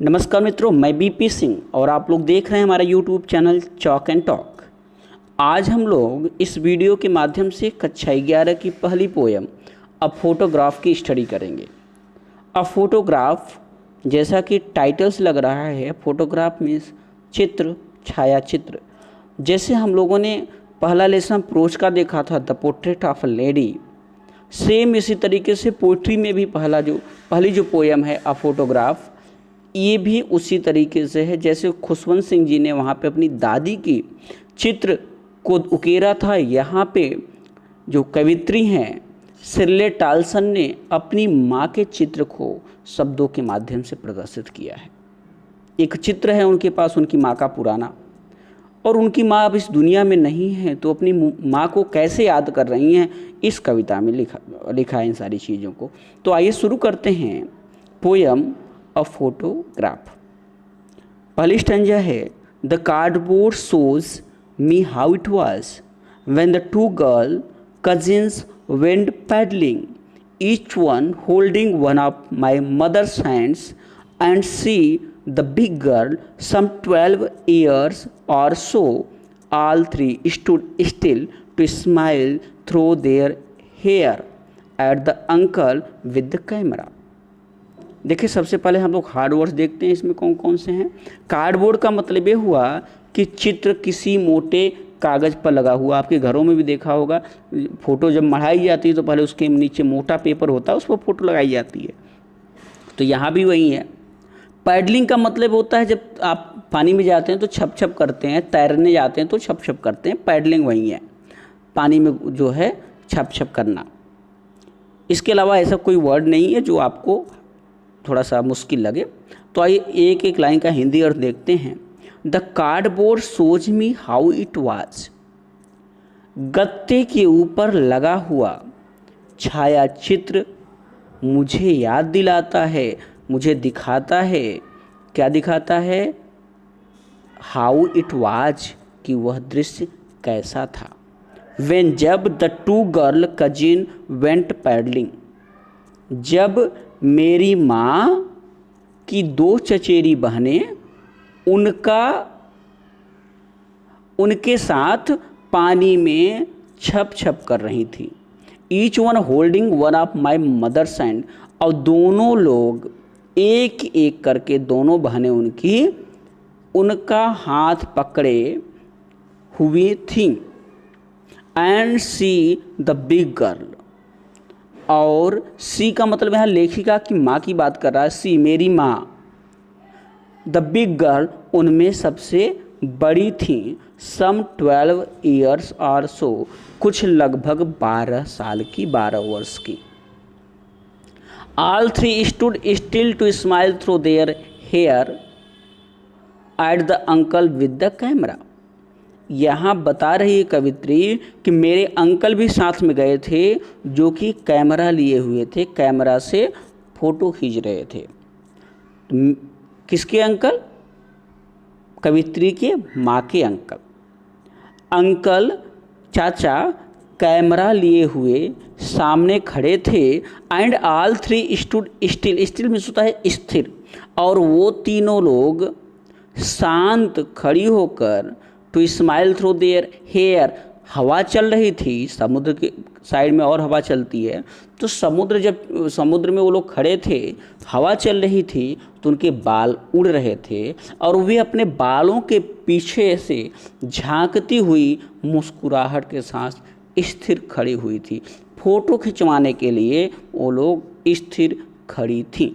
नमस्कार मित्रों, मैं बीपी सिंह और आप लोग देख रहे हैं हमारा YouTube channel chalk and talk. आज हम लोग इस वीडियो के माध्यम से कक्षा 11 की पहली पोयम अ फोटोग्राफ की स्टडी करेंगे। अ फोटोग्राफ, जैसा कि टाइटल से लग रहा है, फोटोग्राफ मीन्स चित्र, छायाचित्र। जैसे हम लोगों ने पहला लेसन प्रोज का देखा था, the portrait of a lady, same इसी तरीके से पोइट्री में भी पहली जो पोयम है अ फोटोग्राफ, ये भी उसी तरीके से है। जैसे खुशवंत सिंह जी ने वहाँ पे अपनी दादी की चित्र को उकेरा था, यहाँ पे जो कवित्री हैं शिर्ले टालसन ने अपनी माँ के चित्र को शब्दों के माध्यम से प्रदर्शित किया है। एक चित्र है उनके पास उनकी माँ का पुराना, और उनकी माँ अब इस दुनिया में नहीं है, तो अपनी माँ को कैसे याद कर रही हैं, इस कविता में लिखा है इन सारी चीज़ों को। तो आइए शुरू करते हैं पोयम अ फोटोग्राफ। पहली स्टैंजा है, the cardboard shows me how it was when the two girl cousins went paddling, each one holding one of my mother's hands and she the big girl some 12 years or so, all three stood still to smile through their hair at the uncle with the camera। देखिए, सबसे पहले हम लोग hard words देखते हैं, इसमें कौन कौन से हैं। कार्डबोर्ड का मतलब ये हुआ कि चित्र किसी मोटे कागज़ पर लगा हुआ। आपके घरों में भी देखा होगा, फ़ोटो जब मढ़ाई जाती है तो पहले उसके नीचे मोटा पेपर होता है, उस पर फ़ोटो लगाई जाती है। तो यहाँ भी वही है। पैडलिंग का मतलब होता है जब आप पानी में जाते हैं तो छप छप करते हैं, तैरने जाते हैं तो छप छप करते हैं, पैडलिंग वही है, पानी में जो है छप छप करना। इसके अलावा ऐसा कोई वर्ड नहीं है जो आपको थोड़ा सा मुश्किल लगे। तो आइए एक एक लाइन का हिंदी अर्थ देखते हैं। The cardboard shows me how it was, गत्ते के ऊपर लगा हुआ छाया चित्र मुझे याद दिलाता है, मुझे दिखाता है। क्या दिखाता है? हाउ इट वाज, कि वह दृश्य कैसा था। व्हेन, जब the two girl cousin went paddling, जब मेरी माँ की दो चचेरी बहनें उनके साथ पानी में छप छप कर रही थी। Each one holding one of my mother's hand, और दोनों लोग एक एक करके, दोनों बहनें उनका हाथ पकड़े हुई थी। And she the big girl, और सी का मतलब यहाँ लेखिका की माँ की बात कर रहा है। सी मेरी माँ, द बिग गर्ल उनमें सबसे बड़ी थी। सम 12 ईयर्स और सो, कुछ लगभग 12 साल की, 12 वर्ष की। All three stood still to smile through their hair at the uncle with the camera। यहाँ बता रही है कवित्री कि मेरे अंकल भी साथ में गए थे, जो कि कैमरा लिए हुए थे, कैमरा से फोटो खींच रहे थे। किसके अंकल? कवित्री के माँ के अंकल। अंकल, चाचा, कैमरा लिए हुए सामने खड़े थे। And all three stood still, still means होता है स्थिर, और वो तीनों लोग शांत खड़ी होकर, to smile through their hair, हवा चल रही थी, समुद्र के साइड में और हवा चलती है, तो समुद्र में वो लोग खड़े थे, हवा चल रही थी, तो उनके बाल उड़ रहे थे, और वे अपने बालों के पीछे से झांकती हुई मुस्कुराहट के साथ स्थिर खड़ी हुई थी। फोटो खिंचवाने के लिए वो लोग स्थिर खड़ी थी।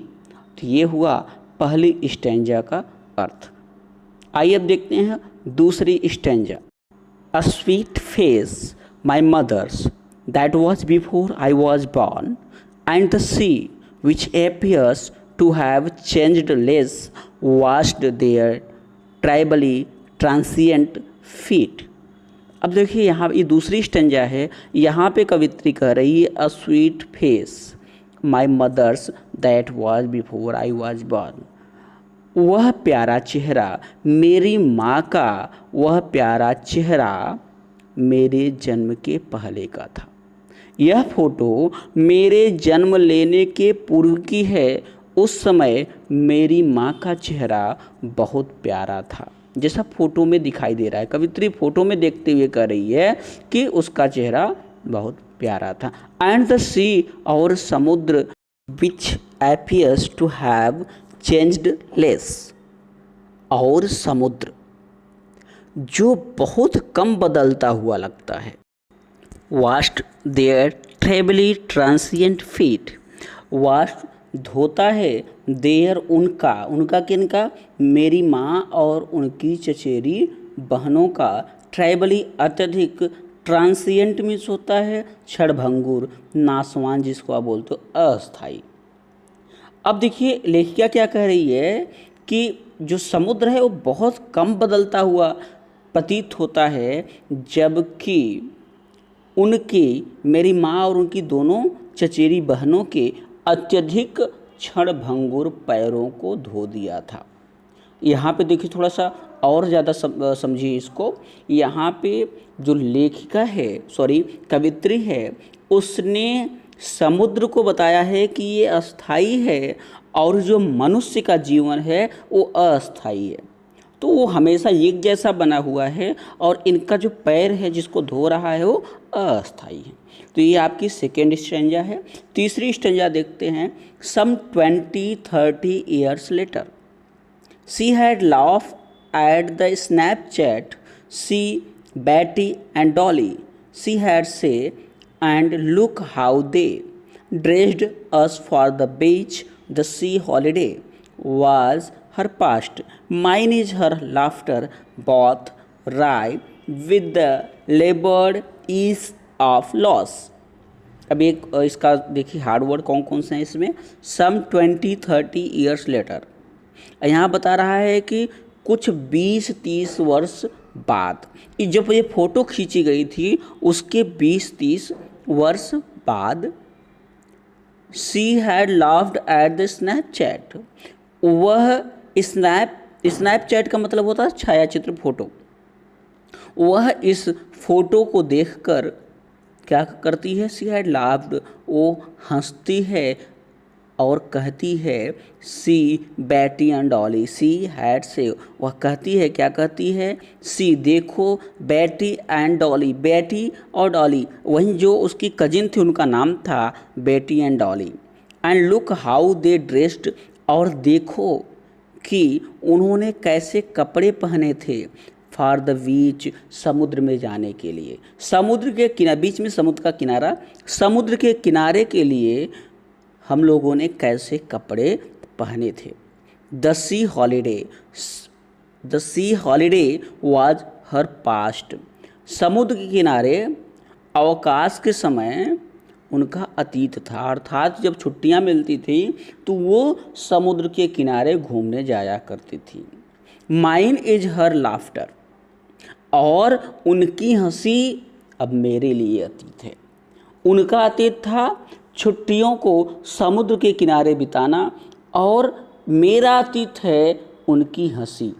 तो ये हुआ पहली स्टैंजा का अर्थ। आइए अब देखते हैं दूसरी stanza. A sweet face my mother's that was before I was born, and the sea which appears to have changed less washed their terribly transient feet. अब देखिए, यहाँ ये दूसरी स्टैंजा है। यहाँ पे कवित्री कह रही है, a sweet face my mother's that was before I was born, वह प्यारा चेहरा, मेरी माँ का वह प्यारा चेहरा मेरे जन्म के पहले का था। यह फोटो मेरे जन्म लेने के पूर्व की है, उस समय मेरी माँ का चेहरा बहुत प्यारा था। जैसा फोटो में दिखाई दे रहा है, कवित्री फोटो में देखते हुए कह रही है कि उसका चेहरा बहुत प्यारा था। एंड द सी और समुद्र which appears to have changed less, और समुद्र जो बहुत कम बदलता हुआ लगता है। Washed their terribly transient feet, washed धोता है देयर उनका किनका, मेरी माँ और उनकी चचेरी बहनों का, ट्राइबली अत्यधिक, ट्रांसिएंट मीन्स होता है क्षणभंगुर, नासवान जिसको आप बोलते हो अस्थाई। अब देखिए लेखिका क्या कह रही है कि जो समुद्र है वो बहुत कम बदलता हुआ प्रतीत होता है, जबकि उनकी मेरी माँ और उनकी दोनों चचेरी बहनों के अत्यधिक क्षणभंगुर पैरों को धो दिया था। यहाँ पे देखिए थोड़ा सा और ज़्यादा समझिए इसको। यहाँ पे जो लेखिका है, सॉरी कवित्री है, उसने समुद्र को बताया है कि ये अस्थाई है और जो मनुष्य का जीवन है वो अस्थाई है। तो वो हमेशा एक जैसा बना हुआ है और इनका जो पैर है जिसको धो रहा है वो अस्थाई है। तो ये आपकी सेकेंड स्टैंजा है। तीसरी स्टैंजा देखते हैं। Some 20-30 years later she had laugh at the snapshot see Betty and Dolly she had say and look how they dressed us for the beach the sea holiday was her past. Mine is her laughter, both right with the labored ease of loss. अब एक इसका देखिए hard word कौन कौन से हैं इसमें। सम 20-30 years letter, यहाँ बता रहा है कि कुछ 20-30 वर्ष बाद, जब ये फ़ोटो खींची गई थी उसके 20-30 वर्ष बाद, she had laughed eight the Snapchat, वह स्नैपचैट का मतलब होता है छायाचित्र फोटो, वह इस फोटो को देखकर क्या करती है, सी हैड लाफ्ड, वो हंसती है और कहती है, सी Betty and Dolly, she had से, वह कहती है, क्या कहती है, सी देखो, बैटी एंड डॉली, बैटी और डॉली, वहीं जो उसकी कजिन थी उनका नाम था Betty and Dolly, and look how they dressed, और देखो कि उन्होंने कैसे कपड़े पहने थे, फॉर द बीच, समुद्र में जाने के लिए, समुद्र के किनारे, बीच में समुद्र का किनारा, समुद्र के किनारे के लिए हम लोगों ने कैसे कपड़े पहने थे। The sea holiday was her past, समुद्र के किनारे अवकाश के समय उनका अतीत था, अर्थात जब छुट्टियां मिलती थी तो वो समुद्र के किनारे घूमने जाया करती थी। माइन इज हर लाफ्टर, और उनकी हंसी अब मेरे लिए अतीत है। उनका अतीत था छुट्टियों को समुद्र के किनारे बिताना, और मेरा अतीत है उनकी हंसी।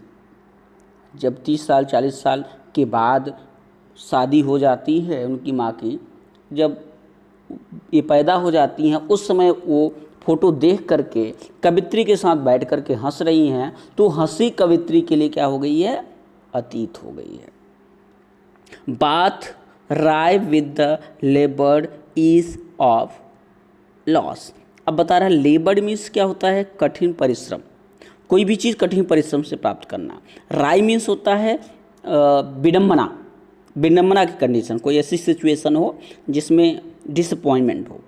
जब 30 साल 40 साल के बाद शादी हो जाती है उनकी माँ की, जब ये पैदा हो जाती हैं, उस समय वो फोटो देख करके कवित्री के साथ बैठ करके हंस रही हैं, तो हंसी कवित्री के लिए क्या हो गई है, अतीत हो गई है। Both wry with the laboured ease of loss, अब बता रहा है लेबर्ड मीन्स क्या होता है, कठिन परिश्रम, कोई भी चीज़ कठिन परिश्रम से प्राप्त करना। राय मीन्स होता है विडम्बना, विडम्बना की कंडीशन, कोई ऐसी सिचुएशन हो जिसमें डिसअपॉइंटमेंट हो।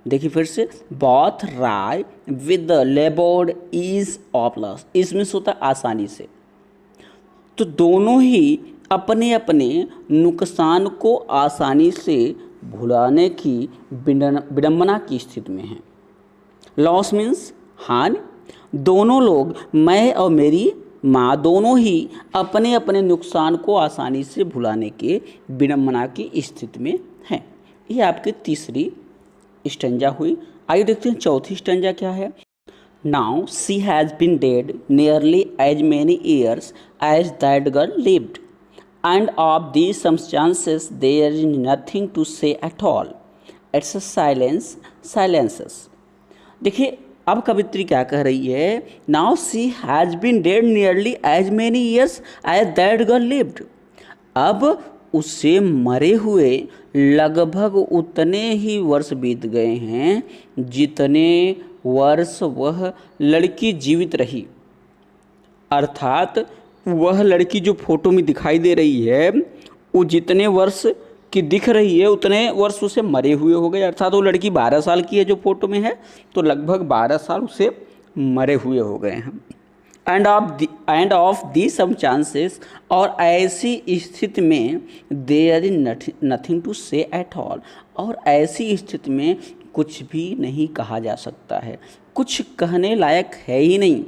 देखिए फिर से, both wry with the laboured ease of loss, इसमें होता है आसानी से, तो दोनों ही अपने अपने नुकसान को आसानी से भुलाने की विडंबना की स्थिति में हैं। लॉस मीन्स हानि, दोनों लोग, मैं और मेरी माँ, दोनों ही अपने अपने नुकसान को आसानी से भुलाने के विडंबना की स्थिति में हैं। ये आपकी तीसरी स्टैंजा हुई। आइए देखते हैं चौथी स्टैंजा क्या है। Now she has been dead nearly as many years as that girl lived, and of these circumstances there is nothing to say at all. It's a silences. देखिए अब कवित्री क्या कह रही है, now she has been dead nearly as many years as that girl lived. अब उससे मरे हुए लगभग उतने ही वर्ष बीत गए हैं जितने वर्ष वह लड़की जीवित रही। अर्थात वह लड़की जो फोटो में दिखाई दे रही है वो जितने वर्ष की दिख रही है उतने वर्ष उसे मरे हुए हो गए। अर्थात वो लड़की 12 साल की है जो फोटो में है, तो लगभग 12 साल उसे मरे हुए हो गए हैं। And of the some chances, और ऐसी स्थिति में there is nothing to say at all, और ऐसी स्थिति में कुछ भी नहीं कहा जा सकता है, कुछ कहने लायक है ही नहीं।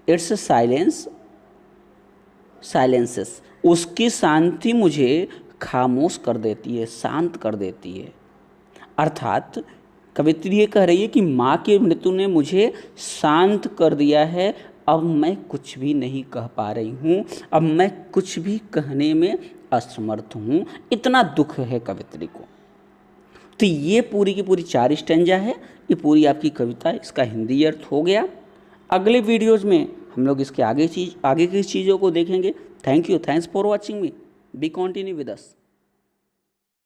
इट्स साइलेंसेस, उसकी शांति मुझे खामोश कर देती है, शांत कर देती है। अर्थात कवित्री ये कह रही है कि माँ की मृत्यु ने मुझे शांत कर दिया है, अब मैं कुछ भी नहीं कह पा रही हूँ, अब मैं कुछ भी कहने में असमर्थ हूँ, इतना दुख है कवित्री को। तो ये पूरी की पूरी 4 स्टैंजा है, ये पूरी आपकी कविता, इसका हिंदी अर्थ हो गया। अगले वीडियोज़ में हम लोग इसके आगे की चीज़ों को देखेंगे। Thank you, thanks for watching me, B continue with us.